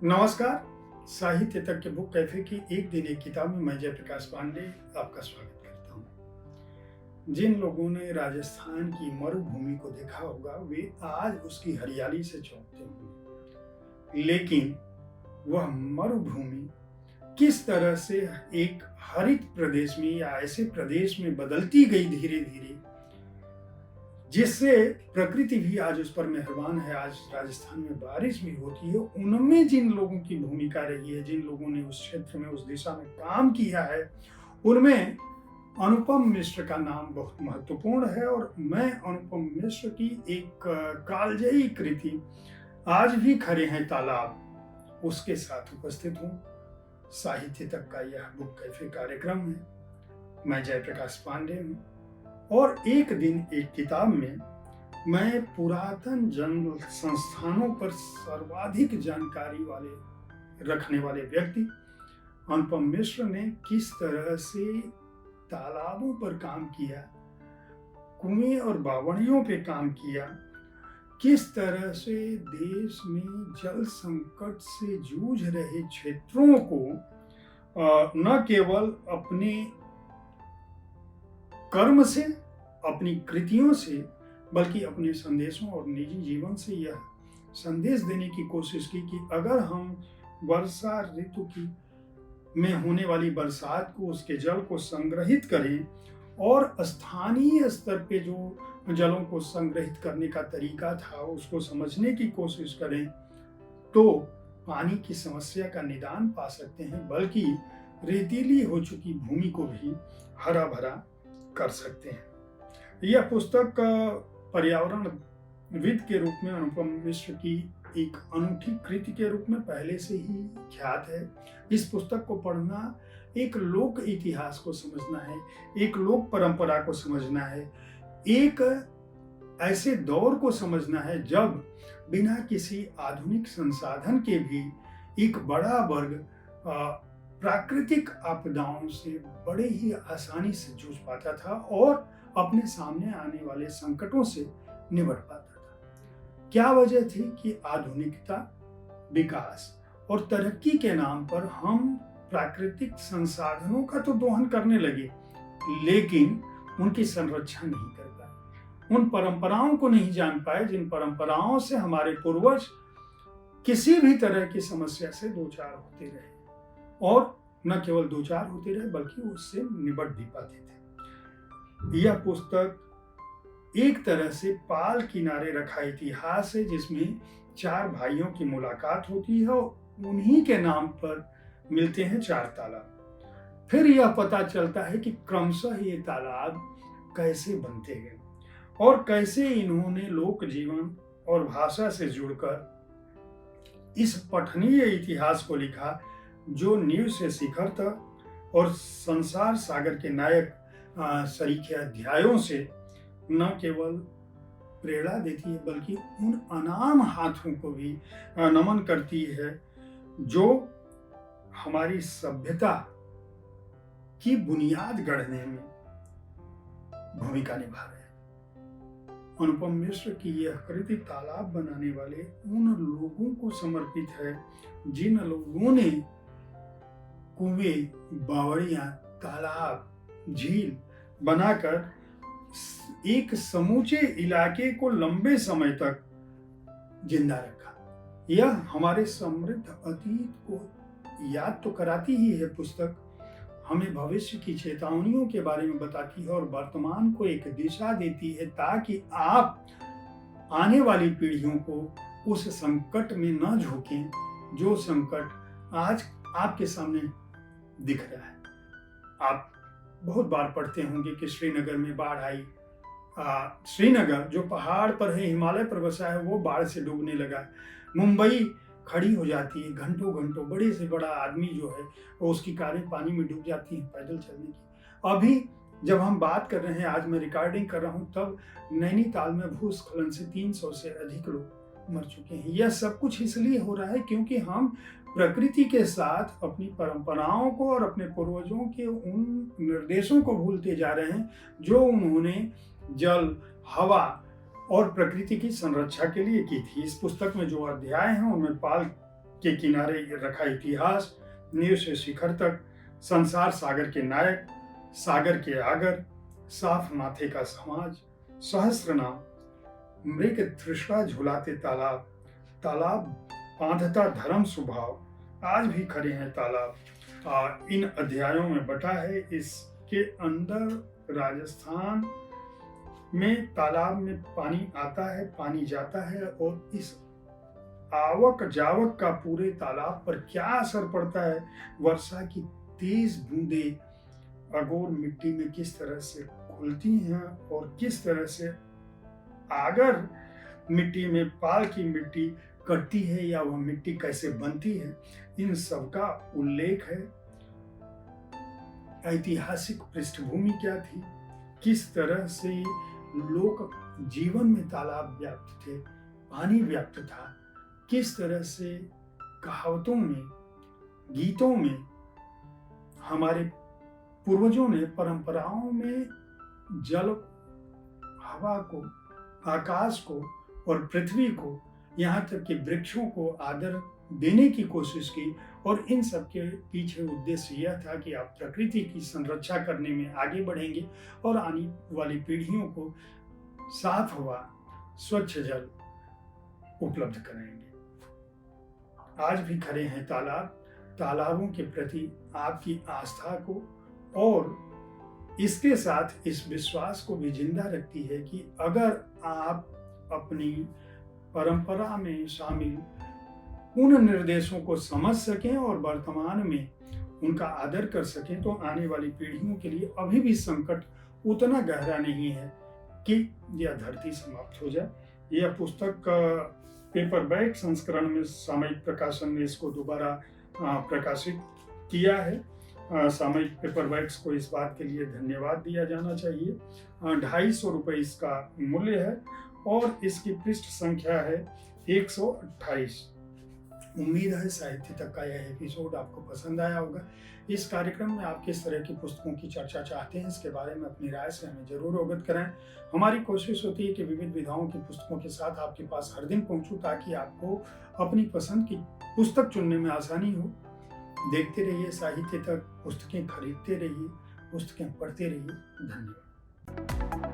नमस्कार। साहित्य तक के बुक कैफे की एक दिन एक किताब में मैं जयप्रकाश पांडे आपका स्वागत करता हूँ। जिन लोगों ने राजस्थान की मरुभूमि को देखा होगा वे आज उसकी हरियाली से चौंकते होंगे, लेकिन वह मरुभूमि किस तरह से एक हरित प्रदेश में या ऐसे प्रदेश में बदलती गई धीरे धीरे, जिससे प्रकृति भी आज उस पर मेहरबान है। आज राजस्थान में बारिश भी होती है। उनमें जिन लोगों की भूमिका रही है, जिन लोगों ने उस क्षेत्र में उस दिशा में काम किया है, उनमें अनुपम मिश्र का नाम बहुत महत्वपूर्ण है। और मैं अनुपम मिश्र की एक कालजयी कृति आज भी खड़े हैं तालाब, उसके साथ उपस्थित हूँ। साहित्य तक का यह बुक कैफे कार्यक्रम है। मैं जयप्रकाश पांडे हूँ और एक दिन एक किताब में मैं पुरातन जंगल संस्थानों पर सर्वाधिक जानकारी रखने वाले व्यक्ति अनुपम मिश्र ने किस तरह से तालाबों पर काम किया, कुएं और बावड़ियों पे काम किया, किस तरह से देश में जल संकट से जूझ रहे क्षेत्रों को न केवल अपने कर्म से, अपनी कृतियों से, बल्कि अपने संदेशों और निजी जीवन से यह संदेश देने की कोशिश की कि अगर हम वर्षा ऋतु की में होने वाली बरसात को, उसके जल को संग्रहित करें और स्थानीय स्तर पे जो जलों को संग्रहित करने का तरीका था उसको समझने की कोशिश करें, तो पानी की समस्या का निदान पा सकते हैं, बल्कि रेतीली हो चुकी भूमि को भी हरा भरा कर सकते हैं। यह पुस्तक पर्यावरणविद के रूप में अनुपम मिश्र की एक अनूठी कृति के रूप में पहले से ही ख्यात है। इस पुस्तक को पढ़ना एक लोक इतिहास को समझना है, एक लोक परंपरा को समझना है, एक ऐसे दौर को समझना है जब बिना किसी आधुनिक संसाधन के भी एक बड़ा वर्ग प्राकृतिक आपदाओं से बड़े ही आसानी से जूझ पाता था और अपने सामने आने वाले संकटों से निपट पाता था। क्या वजह थी कि आधुनिकता, विकास और तरक्की के नाम पर हम प्राकृतिक संसाधनों का तो दोहन करने लगे, लेकिन उनकी संरक्षण नहीं कर पाए, उन परंपराओं को नहीं जान पाए जिन परंपराओं से हमारे पूर्वज किसी भी तरह की समस्या से दो चार होते रहे, और न केवल दो चार होते रहे बल्कि उससे निपट भी पाते थे। यह पुस्तक एक तरह से पाल किनारे रखा इतिहास है, जिसमें चार भाइयों की मुलाकात होती है और उन्हीं के नाम पर मिलते हैं चार तालाब। फिर यह पता चलता है कि क्रमशः ये तालाब कैसे बनते गए और कैसे इन्होंने लोक जीवन और भाषा से जुड़कर इस पठनीय इतिहास को लिखा, जो नींव से शिखर तक और संसार सागर के नायक सरीखे अध्यायों से न केवल प्रेरणा देती है बल्कि उन अनाम हाथों को भी नमन करती है जो हमारी सभ्यता की बुनियाद गढ़ने में भूमिका निभा रहे हैं। अनुपम मिश्र की यह कृति तालाब बनाने वाले उन लोगों को समर्पित है जिन लोगों ने कुएं, बावड़ियां, तालाब, झील बनाकर एक समूचे इलाके को लंबे समय तक जिंदा रखा। यह हमारे समृद्ध अतीत को याद तो कराती ही है पुस्तक, हमें भविष्य की चेतावनियों के बारे में बताती है और वर्तमान को एक दिशा देती है, ताकि आप आने वाली पीढ़ियों को उस संकट में न झोंकें जो संकट आज आपके सामने दिख रहा है। आप बहुत बार पढ़ते होंगे कि श्रीनगर में बाढ़ आई। श्रीनगर जो पहाड़ पर है, हिमालय पर बसा है, वो बाढ़ से डूबने लगा। मुंबई खड़ी हो जाती है घंटों घंटों, बड़े से बड़ा आदमी जो है वो उसकी कारें पानी में डूब जाती हैं पैदल चलने की। अभी जब हम बात कर रहे हैं, आज मैं रिकॉर्डिंग कर रहा हूँ, तब नैनीताल में भूस्खलन से 300 से अधिक लोग मर चुके हैं। यह सब कुछ इसलिए हो रहा है क्योंकि हम प्रकृति के साथ अपनी परंपराओं को और अपने पूर्वजों के उन निर्देशों को भूलते जा रहे हैं जो उन्होंने जल, हवा और प्रकृति की संरक्षा के लिए की थी। इस पुस्तक में जो अध्याय हैं उनमें पाल के किनारे रखा इतिहास, नींव से शिखर तक, संसार सागर के नायक, सागर के आगर, साफ माथे का समाज, सहस्त्र नाम, मृग तृष्णा झुलाते तालाब, तालाब बांधता धर्म स्वभाव, आज भी खड़े हैं तालाब। इन अध्यायों में बटा है। इसके अंदर राजस्थान में तालाब में पानी आता है, पानी जाता है, और इस आवक जावक का पूरे तालाब पर क्या असर पड़ता है। वर्षा की तेज बूंदें अगोर मिट्टी में किस तरह से घुलती हैं और किस तरह से आगर मिट्टी में पाल की मिट्टी कटती है या वह मिट्टी कैसे बनती है, इन सब का उल्लेख है। ऐतिहासिक पृष्ठभूमि क्या थी, किस तरह से लोग जीवन में तालाब व्याप्त थे, पानी व्याप्त था, किस तरह से कहावतों में, गीतों में हमारे पूर्वजों ने परंपराओं में जल, हवा को, आकाश को और पृथ्वी को, यहाँ तक कि वृक्षों को आदर देने की कोशिश की। और इन सब के पीछे उद्देश्य यह था कि आप प्रकृति की संरक्षा करने में आगे बढ़ेंगे और आने वाली पीढ़ियों को साफ हवा, स्वच्छ जल उपलब्ध कराएंगे। आज भी खड़े हैं तालाब, तालाबों के प्रति आपकी आस्था को और इसके साथ इस विश्वास को भी जिंदा रखती है कि अगर आप अपनी परंपरा में शामिल उन निर्देशों को समझ सकें और वर्तमान में उनका आदर कर सकें, तो आने वाली पीढ़ियों के लिए अभी भी संकट उतना गहरा नहीं है कि यह धरती समाप्त हो जाए। यह पुस्तक पेपरबैक संस्करण में सामयिक प्रकाशन ने इसको दोबारा प्रकाशित किया है। सामयिक पेपरबैक्स को इस बात के लिए धन्यवाद दिया जाना चाहिए। 250 रुपये इसका मूल्य है और इसकी पृष्ठ संख्या है 128। उम्मीद है साहित्य तक का यह एपिसोड आपको पसंद आया होगा। इस कार्यक्रम में आप किस तरह की पुस्तकों की चर्चा चाहते हैं, इसके बारे में अपनी राय से हमें जरूर अवगत कराएं। हमारी कोशिश होती है कि विविध विधाओं की पुस्तकों के साथ आपके पास हर दिन पहुंचूं, ताकि आपको अपनी पसंद की पुस्तक चुनने में आसानी हो। देखते रहिए साहित्य तक, पुस्तकें खरीदते रहिए, पुस्तकें पढ़ते रहिए। धन्यवाद।